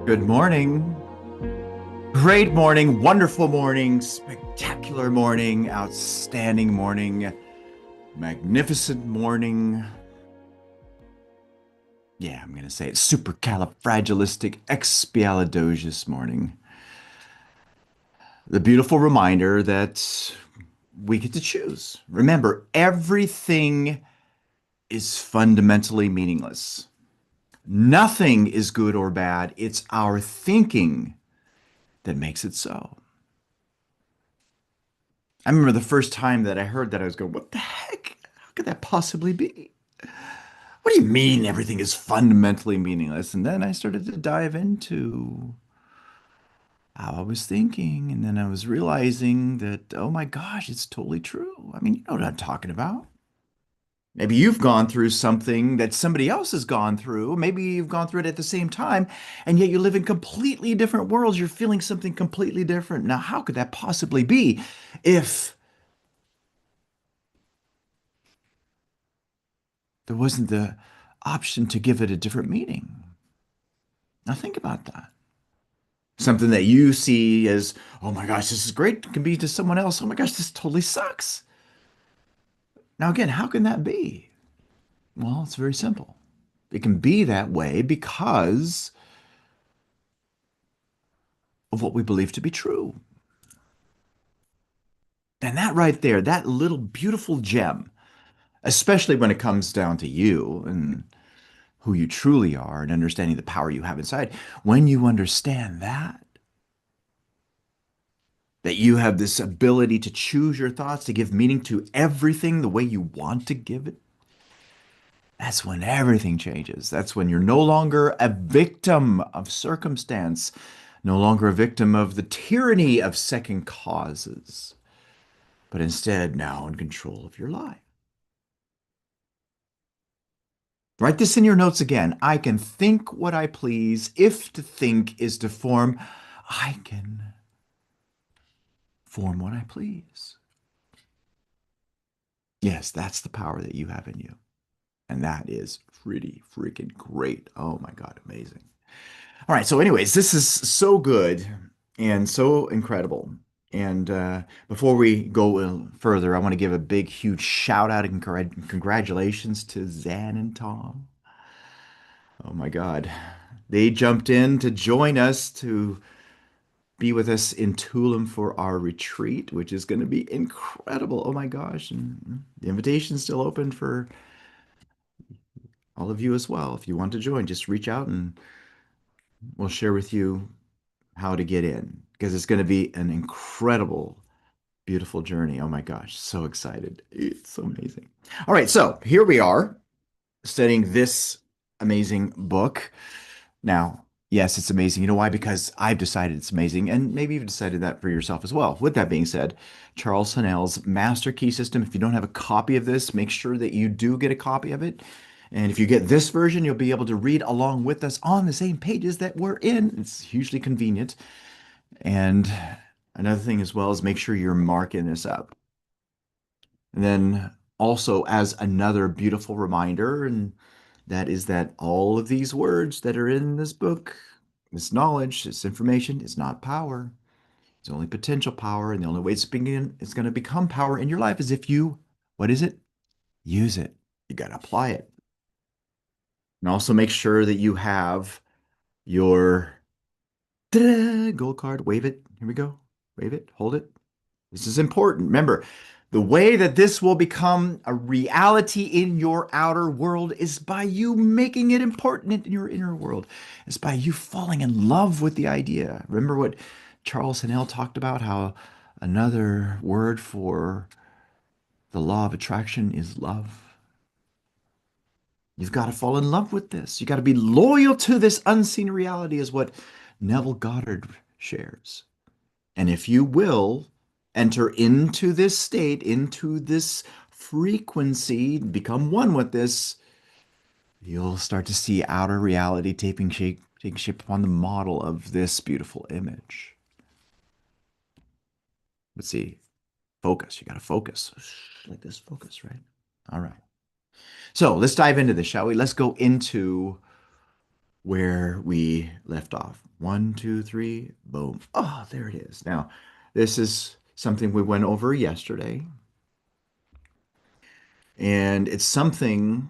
Good morning. Great morning, wonderful morning, spectacular morning, outstanding morning, magnificent morning. Yeah, I'm going to say it supercalifragilisticexpialidocious morning. The beautiful reminder that we get to choose. Remember, everything is fundamentally meaningless. Nothing is good or bad. It's our thinking that makes it so. I remember the first time that I heard that, I was going, what the heck? How could that possibly be? What do you mean everything is fundamentally meaningless? And then I started to dive into how I was thinking. And then I was realizing that, oh my gosh, it's totally true. I mean, you know what I'm talking about. Maybe you've gone through something that somebody else has gone through. Maybe you've gone through it at the same time, and yet you live in completely different worlds. You're feeling something completely different. Now, how could that possibly be if there wasn't the option to give it a different meaning? Now think about that. Something that you see as, oh my gosh, this is great, can be to someone else, oh my gosh, this totally sucks. Now, again, how can that be? Well, it's very simple. It can be that way because of what we believe to be true. And that right there, that little beautiful gem, especially when it comes down to you and who you truly are and understanding the power you have inside, when you understand that you have this ability to choose your thoughts, to give meaning to everything the way you want to give it, that's when everything changes. That's when you're no longer a victim of circumstance, no longer a victim of the tyranny of second causes, but instead now in control of your life. Write this in your notes again. I can think what I please. If to think is to form, I can form what I please. Yes, that's the power that you have in you. And that is pretty freaking great. Oh my God, amazing. All right. So, anyways, this is so good and so incredible. And before we go further, I want to give a big, huge shout out and congratulations to Zan and Tom. Oh my God. They jumped in to join us to be with us in Tulum for our retreat, which is going to be incredible. Oh my gosh. And the invitation's still open for all of you as well. If you want to join, just reach out and we'll share with you how to get in because it's going to be an incredible, beautiful journey. Oh my gosh, so excited. It's so amazing. All right, so here we are studying this amazing book. Now, yes, it's amazing. You know why? Because I've decided it's amazing, and maybe you've decided that for yourself as well. With that being said, Charles Honnell's Master Key System. If you don't have a copy of this, make sure that you do get a copy of it. And if you get this version, you'll be able to read along with us on the same pages that we're in. It's hugely convenient. And another thing as well is make sure you're marking this up. And then also as another beautiful reminder, and that is that all of these words that are in this book, this knowledge, this information is not power. It's only potential power. And the only way it's going to become power in your life is if you, what is it? Use it. You got to apply it. And also make sure that you have your gold card. Wave it. Here we go. Wave it. Hold it. This is important. Remember, the way that this will become a reality in your outer world is by you making it important in your inner world. It's by you falling in love with the idea. Remember what Charles Hannell talked about, how another word for the law of attraction is love. You've got to fall in love with this. You got to be loyal to this unseen reality, is what Neville Goddard shares. And if you will enter into this state, into this frequency, become one with this, you'll start to see outer reality taking shape upon the model of this beautiful image. Let's see. Focus. You got to focus. Like this, focus, right? All right. So let's dive into this, shall we? Let's go into where we left off. One, two, three, boom. Oh, there it is. Now, this is something we went over yesterday, and it's something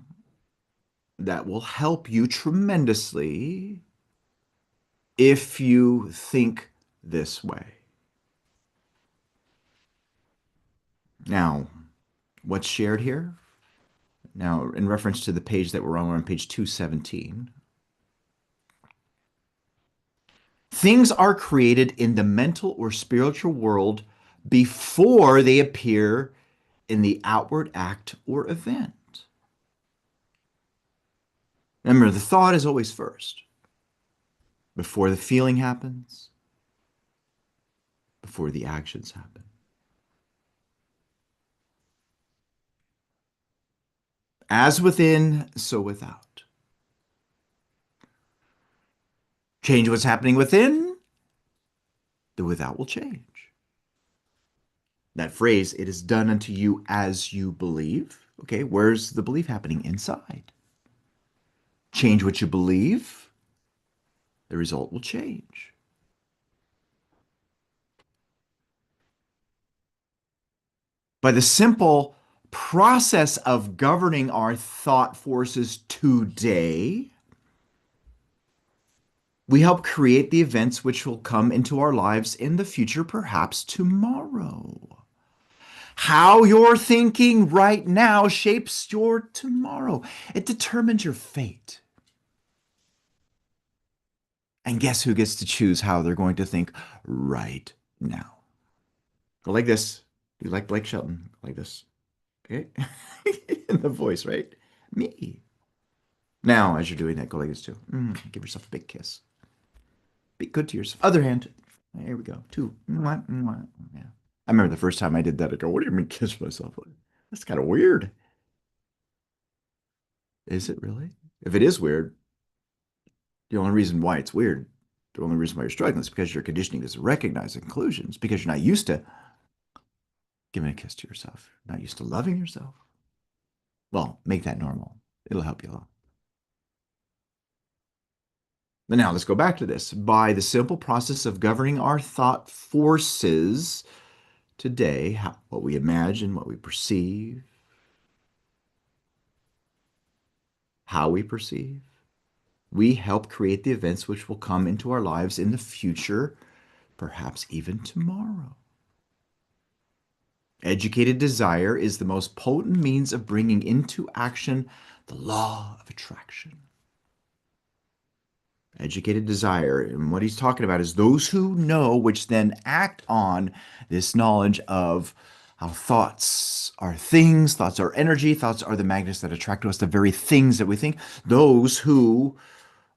that will help you tremendously if you think this way. Now, what's shared here? Now, in reference to the page that we're on page 217, things are created in the mental or spiritual world before they appear in the outward act or event. Remember, the thought is always first, before the feeling happens, before the actions happen. As within, so without. Change what's happening within, the without will change. That phrase, it is done unto you as you believe. Okay, where's the belief happening? Inside. Change what you believe, the result will change. By the simple process of governing our thought forces today, we help create the events which will come into our lives in the future, perhaps tomorrow. How you're thinking right now shapes your tomorrow. It determines your fate. And guess who gets to choose how they're going to think right now? Go like this. You like Blake Shelton? Like this. Okay? In the voice, right? Me. Now, as you're doing that, go like this too. Give yourself a big kiss. Be good to yourself. Other hand. Here we go. Two. Mwah, mwah. Yeah. I remember the first time I did that. I go, what do you mean kiss myself? That's kind of weird. Is it really? If it is weird, the only reason why it's weird, the only reason why you're struggling is because your conditioning doesn't recognize the conclusions, because you're not used to giving a kiss to yourself, not used to loving yourself. Well, make that normal. It'll help you a lot. But now let's go back to this. By the simple process of governing our thought forces today, what we imagine, what we perceive, how we perceive, we help create the events which will come into our lives in the future, perhaps even tomorrow. Educated desire is the most potent means of bringing into action the law of attraction. Educated desire, and what he's talking about is those who know, which then act on this knowledge of how thoughts are things, thoughts are energy, thoughts are the magnets that attract to us, the very things that we think. Those who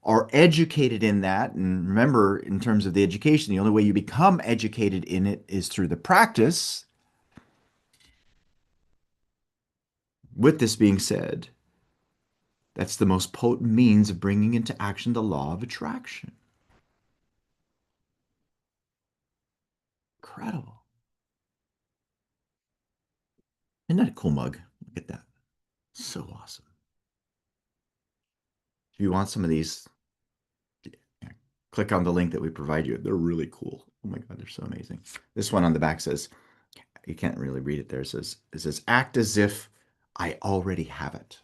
are educated in that, and remember, in terms of the education, the only way you become educated in it is through the practice. With this being said, that's the most potent means of bringing into action the law of attraction. Incredible. Isn't that a cool mug? Look at that. So awesome. If you want some of these, click on the link that we provide you. They're really cool. Oh my God, they're so amazing. This one on the back says, you can't really read it there. It says, act as if I already have it.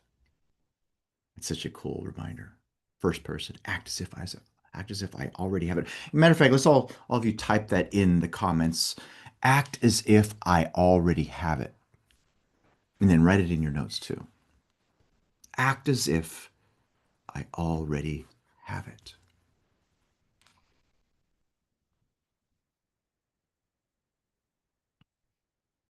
It's such a cool reminder. First person, act as if I already have it. Matter of fact, let's all of you type that in the comments. Act as if I already have it. And then write it in your notes too. Act as if I already have it.